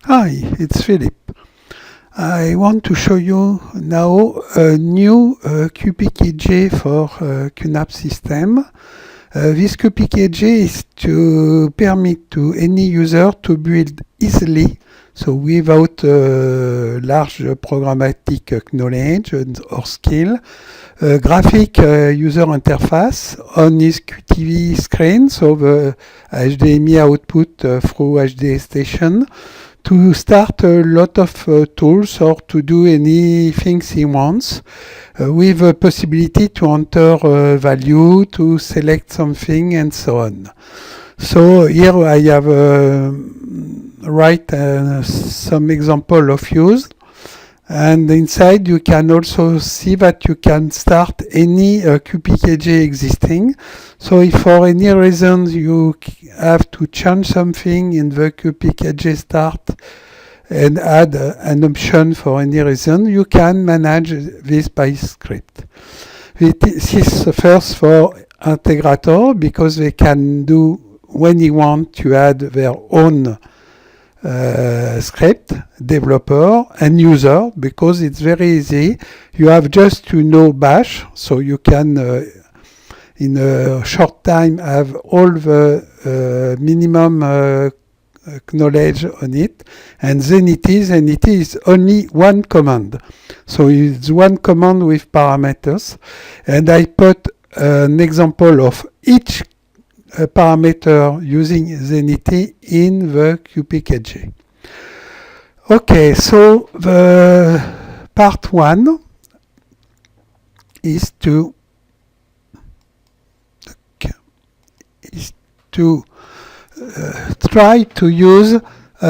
Hi, it's Philip. I want to show you now a new QPKG for QNAP system. This QPKG is to permit to any user to build easily, so without large programmatic knowledge or skill, graphic user interface on his QTV screen, so the HDMI output through HD station, to start a lot of tools or to do anything he wants, with a possibility to enter value, to select something, and so on. So here I have write some example of use, and inside you can also see that you can start any QPKG existing. So if for any reason you have to change something in the QPKG start and add an option for any reason, you can manage this by script. This is first for integrator, because they can do when you want to add their own script, developer and user, because it's very easy. You have just to know Bash, so you can in a short time have all the minimum knowledge on it. And Zenity is only one command, so it's one command with parameters, and I put an example of each parameter using Zenity in the QPKG. Okay, so the part 1 is to try to use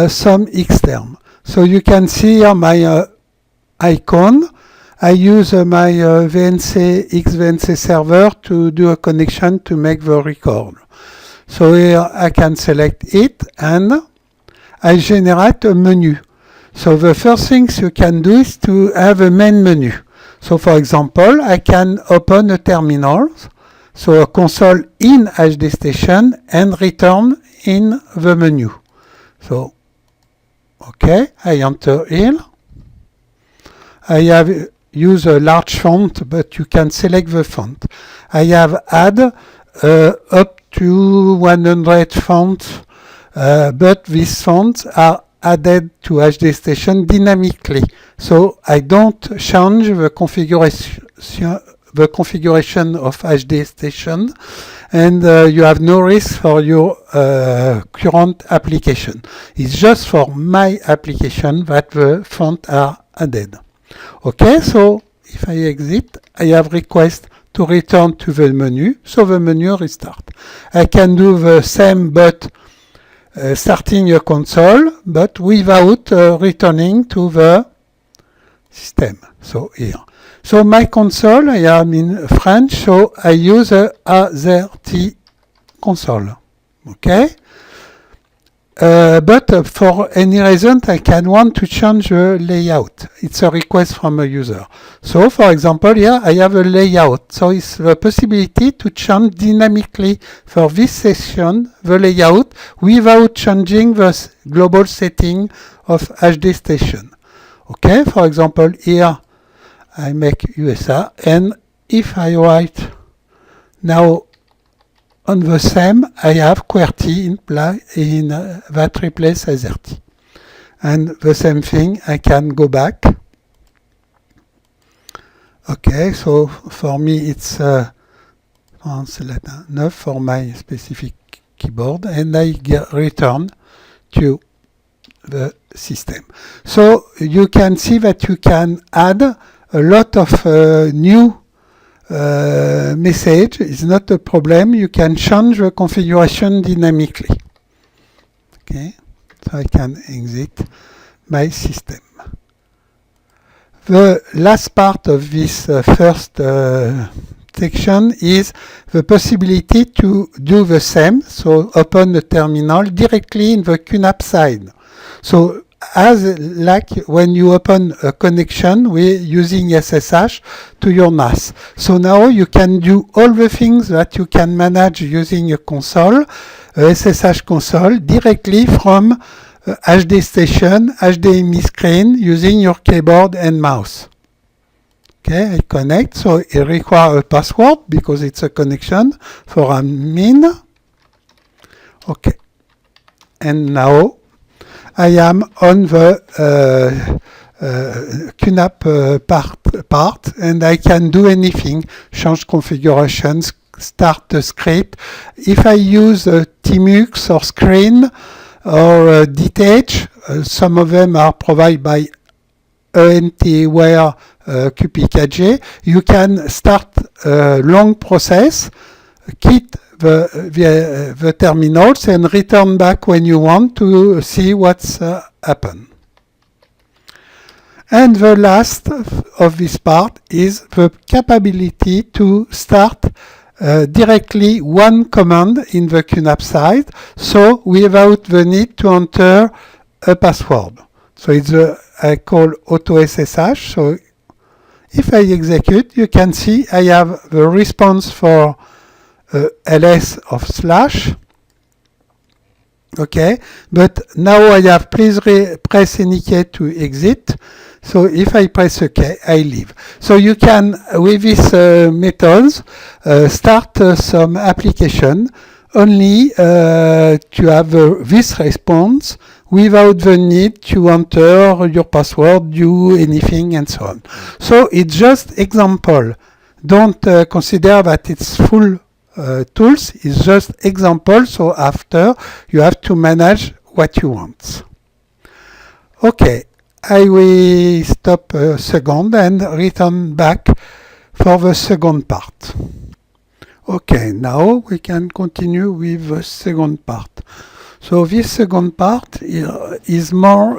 some Xterm. So you can see here my icon. I use my XVNC server to do a connection to make the record. So here I can select it and I generate a menu. So the first things you can do is to have a main menu. So for example, I can open a terminal, so a console in HD Station, and return in the menu. So, okay, I enter here. I have use a large font, but you can select the font. I have add up to 100 fonts, but these fonts are added to HD Station dynamically. So I don't change the configuration of HD Station, and you have no risk for your current application. It's just for my application that the fonts are added. Okay, so if I exit, I have request to return to the menu, so the menu restart. I can do the same, but starting a console, but without returning to the system. So here. So my console, I am in French, so I use a AZERTY console. Okay? But for any reason, I can want to change the layout. It's a request from a user. So for example, here I have a layout. So it's the possibility to change dynamically for this session the layout without changing the global setting of HD Station. Okay, for example, here I make USA, and if I write now on the same, I have QWERTY in that replace AZERTY. And the same thing, I can go back. Okay, so for me it's translate 9 for my specific keyboard, and I return to the system. So you can see that you can add a lot of new message. Is not a problem. You can change the configuration dynamically. Okay, so I can exit my system. The last part of this first section is the possibility to do the same. So open the terminal directly in the QNAP side. So as like when you open a connection with using SSH to your NAS. So now you can do all the things that you can manage using a console, a SSH console, directly from HD station, HDMI screen using your keyboard and mouse. Okay, I connect, so it requires a password because it's a connection for admin. Okay, and now I am on the QNAP part, and I can do anything, change configurations, start a script. If I use Tmux or Screen or Detach, some of them are provided by Entware QPKJ, you can start a long process, quit the terminals and return back when you want to see what's happened. And the last of this part is the capability to start directly one command in the QNAP side, so without the need to enter a password. So it's I call auto SSH. So if I execute, you can see I have the response for ls of slash. Okay, but now I have please press any key to exit. So if I press OK, I leave. So you can, with these methods, start some application only to have this response without the need to enter your password, do anything, and so on. So it's just example. Don't consider that it's full tools. It's just example. So after, you have to manage what you want. Okay. I will stop a second and return back for the second part. Okay, now we can continue with the second part. So this second part is more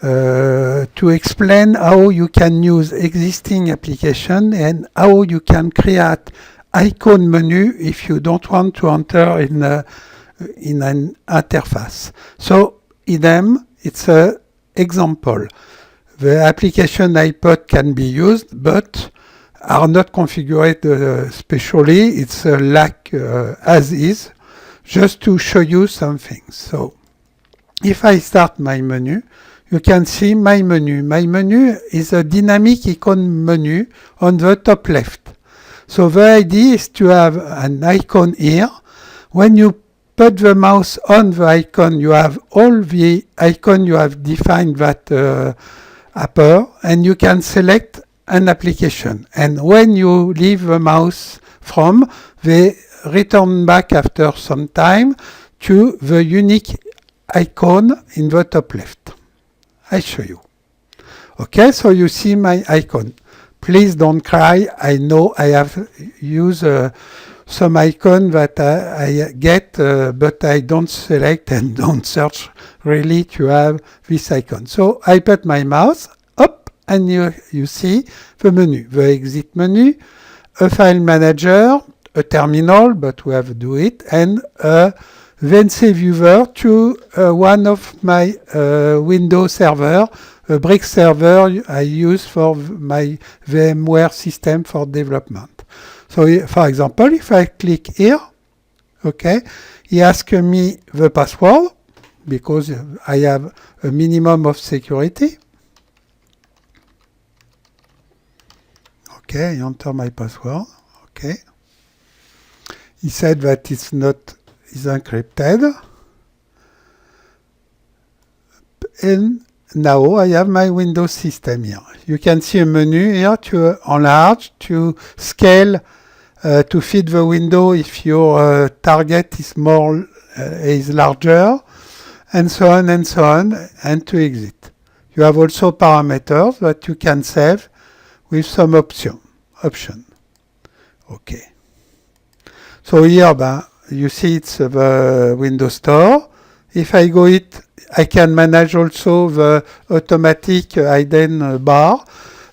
to explain how you can use existing application and how you can create icon menu if you don't want to enter in an interface. So idem. It's an example. The application iPod can be used, but are not configured specially. It's like as is, just to show you some things. So if I start my menu, you can see my menu. My menu is a dynamic icon menu on the top left. So the idea is to have an icon here. When you put the mouse on the icon, you have all the icon you have defined that upper, and you can select an application. And when you leave the mouse from, they return back after some time to the unique icon in the top left. I show you. Okay, so you see my icon. Please don't cry. I know I have used some icon that I get, but I don't select and don't search really to have this icon. So I put my mouse up, and you see the menu, the exit menu, a file manager, a terminal, but we have to do it, and a VNC viewer to one of my Windows server, a brick server I use for my VMware system for development. So, for example, if I click here, okay, he asks me the password because I have a minimum of security. Okay, I enter my password. Okay. He said that it's encrypted. And now I have my Windows system here. You can see a menu here to enlarge, to scale, to fit the window if your target is is larger, and so on, and to exit. You have also parameters that you can save with some option. Okay. So here, you see it's the Windows Store. If I go it, I can manage also the automatic hidden bar.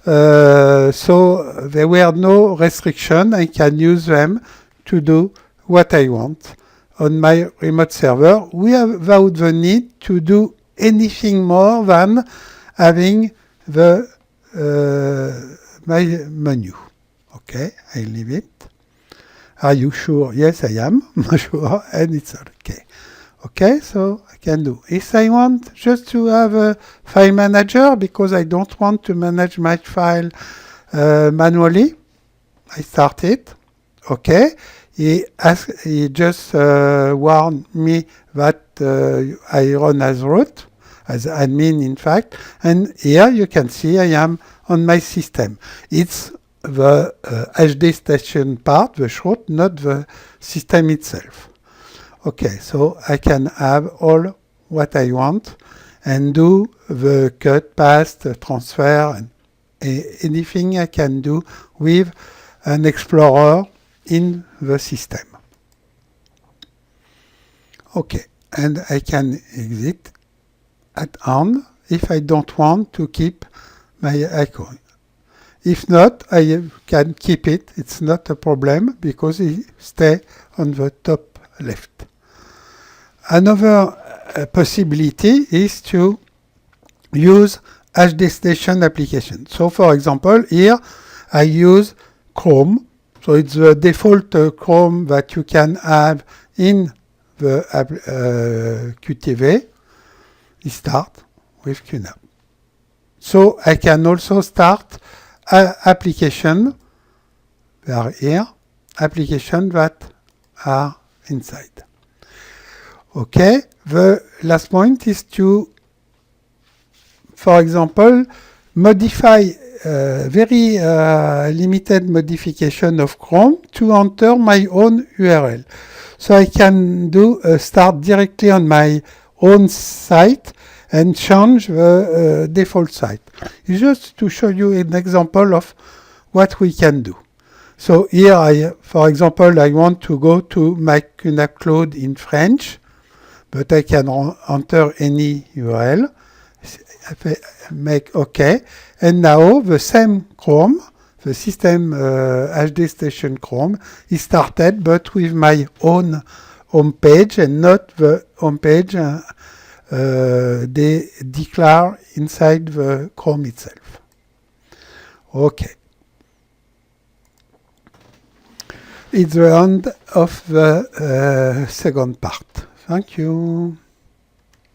So there were no restriction. I can use them to do what I want on my remote server without the need to do anything more than having the my menu. Okay, I leave it. Are you sure? Yes, I am sure, and it's okay. Okay, so I can do. If I want just to have a file manager because I don't want to manage my file manually, I start it. Okay, he just warned me that I run as root, as admin in fact, and here you can see I am on my system. It's the HD station part, the shroot, not the system itself. Okay, so I can have all what I want and do the cut, paste, transfer, and anything I can do with an explorer in the system. Okay, and I can exit at end if I don't want to keep my icon. If not, I can keep it. It's not a problem because it stays on the top left. Another possibility is to use HD Station application. So for example, here I use Chrome. So it's the default Chrome that you can have in the QTV. We start with QNAP. So I can also start application. They are here, application that are inside. Okay, the last point is to, for example, modify very limited modification of Chrome to enter my own URL. So I can do start directly on my own site and change the default site. It's just to show you an example of what we can do. So here, for example, I want to go to my QNAP Cloud in French, but I can enter any URL, make OK, and now the same Chrome, the system HD Station Chrome, is started, but with my own home page and not the home page they declare inside the Chrome itself. OK. It's the end of the second part. Thank you.